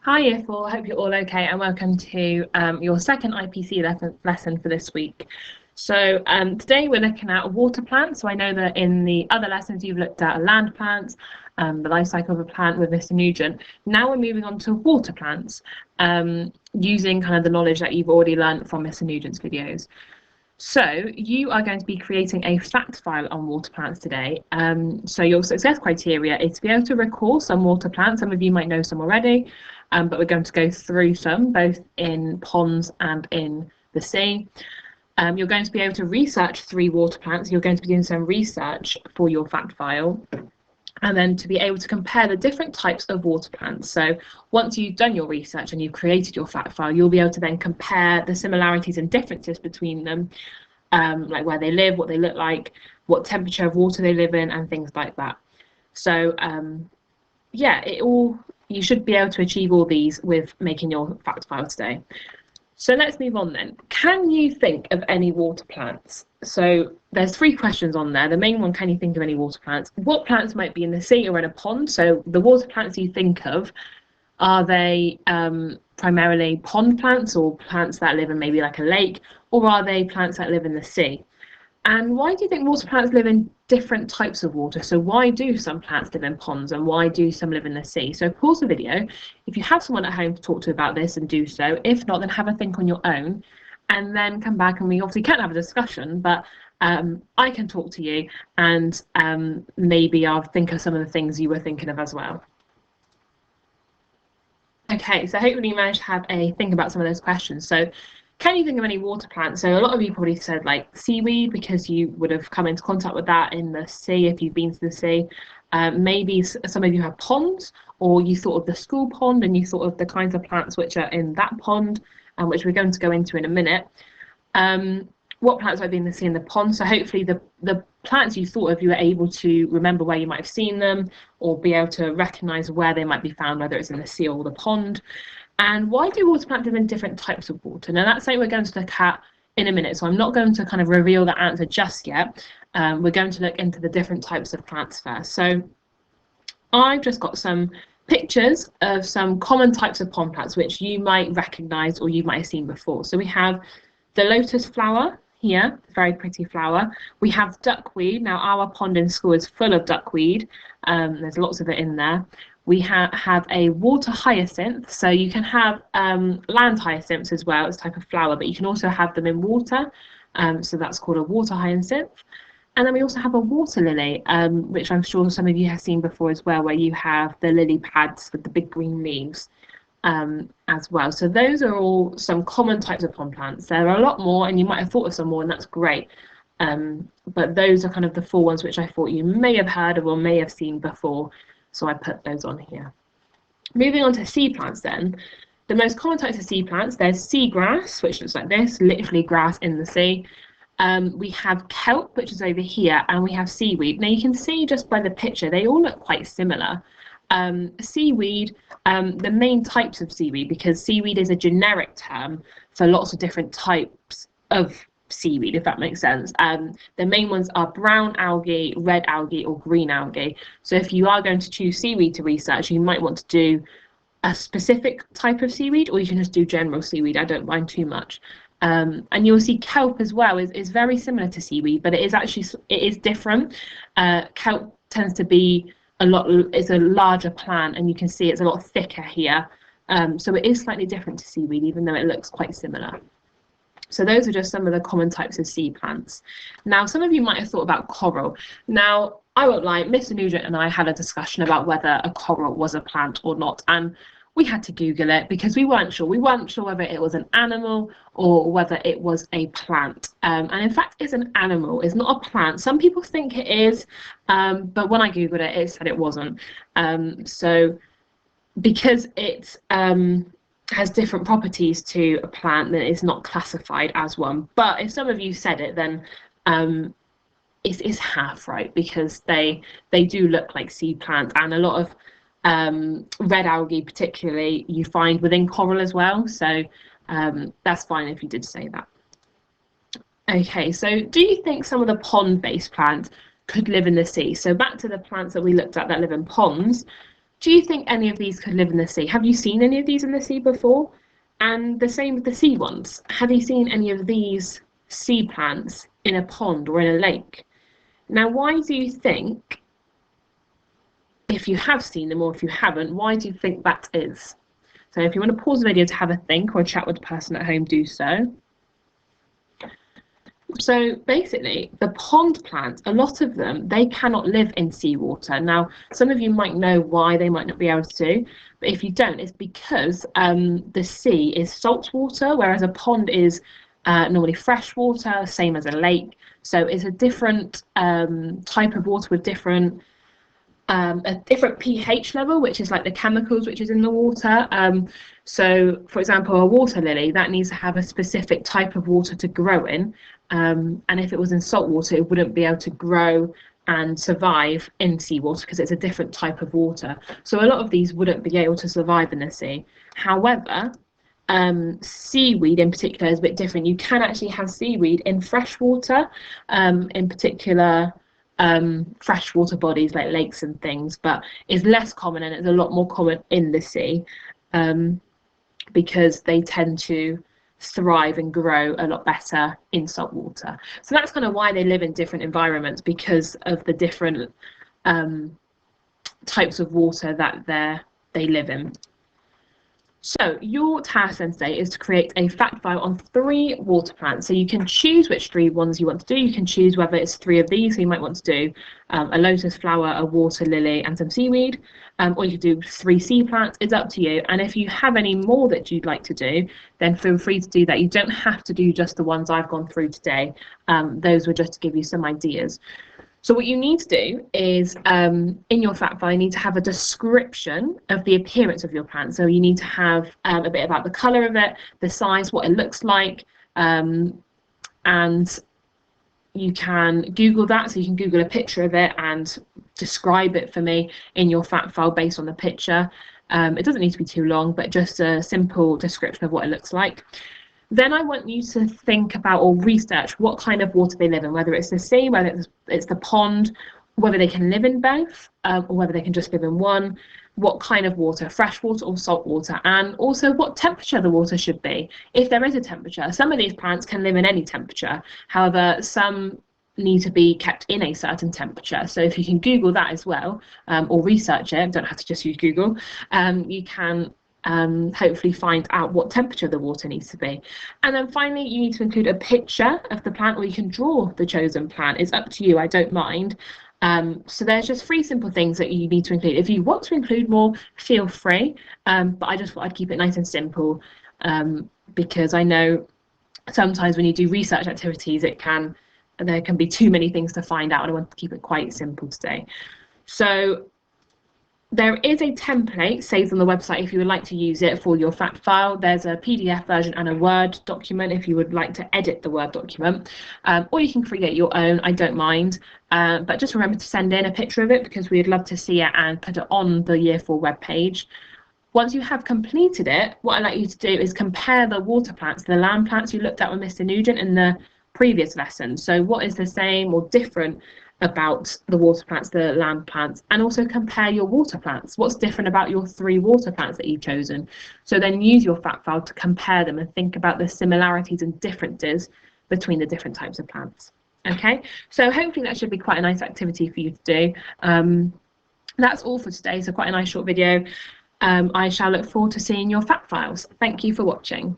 Hi, Year 4. Hope you're all okay, and welcome to your second IPC lesson for this week. So today we're looking at water plants. So I know that in the other lessons you've looked at land plants, the life cycle of a plant with Mr. Nugent. Now we're moving on to water plants, using kind of the knowledge that you've already learned from Mr. Nugent's videos. So you are going to be creating a fact file on water plants today. So your success criteria is to be able to recall some water plants. Some of you might know some already, but we're going to go through some, both in ponds and in the sea. You're going to be able to research 3 water plants. You're going to be doing some research for your fact file, and then to be able to compare the different types of water plants. So once you've done your research and you've created your fact file, you'll be able to then compare the similarities and differences between them, like where they live, what they look like, what temperature of water they live in, and things like that. So yeah, you should be able to achieve all these with making your fact file today. So let's move on then. Can you think of any water plants? So there's 3 questions on there. The main one, can you think of any water plants? What plants might be in the sea or in a pond? So the water plants you think of, are they primarily pond plants or plants that live in maybe like a lake, or are they plants that live in the sea? And why do you think water plants live in different types of water? So why do some plants live in ponds and why do some live in the sea? So pause the video if you have someone at home to talk to about this, and do so. If not, then have a think on your own and then come back, and we obviously can't have a discussion, but I can talk to you, and maybe I'll think of some of the things you were thinking of as well. Okay, so hopefully you managed to have a think about some of those questions. So can you think of any water plants? So a lot of you probably said like seaweed, because you would have come into contact with that in the sea if you've been to the sea. Maybe some of you have ponds, or you thought of the school pond and you thought of the kinds of plants which are in that pond, which we're going to go into in a minute. What plants might be in the sea and the pond? So hopefully the plants you thought of, you were able to remember where you might have seen them, or be able to recognise where they might be found, whether it's in the sea or the pond. And why do water plants live in different types of water? Now that's something we're going to look at in a minute, so I'm not going to kind of reveal the answer just yet. We're going to look into the different types of plants first. So I've just got some pictures of some common types of pond plants which you might recognise or you might have seen before. So we have the lotus flower here, very pretty flower. We have duckweed. Now our pond in school is full of duckweed. There's lots of it in there. We have a water hyacinth, so you can have land hyacinths as well, it's a type of flower, but you can also have them in water, so that's called a water hyacinth. And then we also have a water lily, which I'm sure some of you have seen before as well, where you have the lily pads with the big green leaves as well. So those are all some common types of pond plants. There are a lot more, and you might have thought of some more, and that's great. But those are kind of the 4 ones which I thought you may have heard of or may have seen before. So I put those on here. Moving on to sea plants then. The most common types of sea plants, there's seagrass, which looks like this, literally grass in the sea. We have kelp, which is over here, and we have seaweed. Now you can see just by the picture, they all look quite similar. Seaweed, the main types of seaweed, because seaweed is a generic term for lots of different types of seaweed, if that makes sense. The main ones are brown algae, red algae, or green algae. So if you are going to choose seaweed to research, you might want to do a specific type of seaweed, or you can just do general seaweed. I don't mind too much. And you'll see kelp as well is very similar to seaweed, but it is different. Kelp tends to be it's a larger plant, and you can see it's a lot thicker here. So it is slightly different to seaweed, even though it looks quite similar. So those are just some of the common types of sea plants. Now, some of you might have thought about coral. Now, I won't lie, Mr. Nugent and I had a discussion about whether a coral was a plant or not, and we had to Google it because we weren't sure. We weren't sure whether it was an animal or whether it was a plant. And in fact, it's an animal. It's not a plant. Some people think it is, but when I Googled it, it said it wasn't. So because it has different properties to a plant, then it's not classified as one. But if some of you said it, then it's half right, because they do look like sea plants, and a lot of red algae particularly you find within coral as well, so that's fine if you did say that. Okay, so do you think some of the pond-based plants could live in the sea? So back to the plants that we looked at that live in ponds, Do you think any of these could live in the sea? Have you seen any of these in the sea before? And the same with the sea ones. Have you seen any of these sea plants in a pond or in a lake? Now, why do you think, if you have seen them or if you haven't, why do you think that is? So if you want to pause the video to have a think or chat with the person at home, do so. So basically, the pond plants, a lot of them, they cannot live in seawater. Now, some of you might know why they might not be able to, but if you don't, it's because the sea is salt water, whereas a pond is normally fresh water, same as a lake. So it's a different type of water with a different pH level, which is like the chemicals which is in the water. So, for example, a water lily, that needs to have a specific type of water to grow in. And if it was in salt water, it wouldn't be able to grow and survive in seawater because it's a different type of water. So a lot of these wouldn't be able to survive in the sea. However, seaweed in particular is a bit different. You can actually have seaweed in fresh water, in particular freshwater bodies like lakes and things, but is less common and it's a lot more common in the sea because they tend to thrive and grow a lot better in salt water. So that's kind of why they live in different environments, because of the different types of water that they live in. So your task then today is to create a fact file on 3 water plants. So you can choose which 3 ones you want to do. You can choose whether it's 3 of these. So you might want to do a lotus flower, a water lily, and some seaweed. Or you could do 3 sea plants. It's up to you. And if you have any more that you'd like to do, then feel free to do that. You don't have to do just the ones I've gone through today. Those were just to give you some ideas. So what you need to do is, in your fact file, you need to have a description of the appearance of your plant. So you need to have a bit about the colour of it, the size, what it looks like, and you can Google that. So you can Google a picture of it and describe it for me in your fact file based on the picture. It doesn't need to be too long, but just a simple description of what it looks like. Then I want you to think about or research what kind of water they live in, whether it's the sea, whether it's the pond, whether they can live in both, or whether they can just live in one, what kind of water, fresh water or salt water, and also what temperature the water should be, if there is a temperature. Some of these plants can live in any temperature. However, some need to be kept in a certain temperature. So if you can Google that as well, or research it, don't have to just use Google, you can hopefully find out what temperature the water needs to be. And then finally, you need to include a picture of the plant, or you can draw the chosen plant. It's up to you, I don't mind. So there's just 3 simple things that you need to include. If you want to include more, feel free, but I just thought I'd keep it nice and simple, because I know sometimes when you do research activities, there can be too many things to find out, and I want to keep it quite simple today. So there is a template saved on the website if you would like to use it for your fact file. There's a PDF version and a Word document if you would like to edit the Word document, or you can create your own, I don't mind. But just remember to send in a picture of it, because we'd love to see it and put it on the Year 4 webpage. Once you have completed it, what I'd like you to do is compare the water plants to the land plants you looked at with Mr. Nugent in the previous lesson. So what is the same or different about the water plants, the land plants, and also compare your water plants. What's different about your 3 water plants that you've chosen? So then use your fact file to compare them and think about the similarities and differences between the different types of plants. Okay, so hopefully that should be quite a nice activity for you to do. That's all for today, so quite a nice short video. I shall look forward to seeing your fact files. Thank you for watching.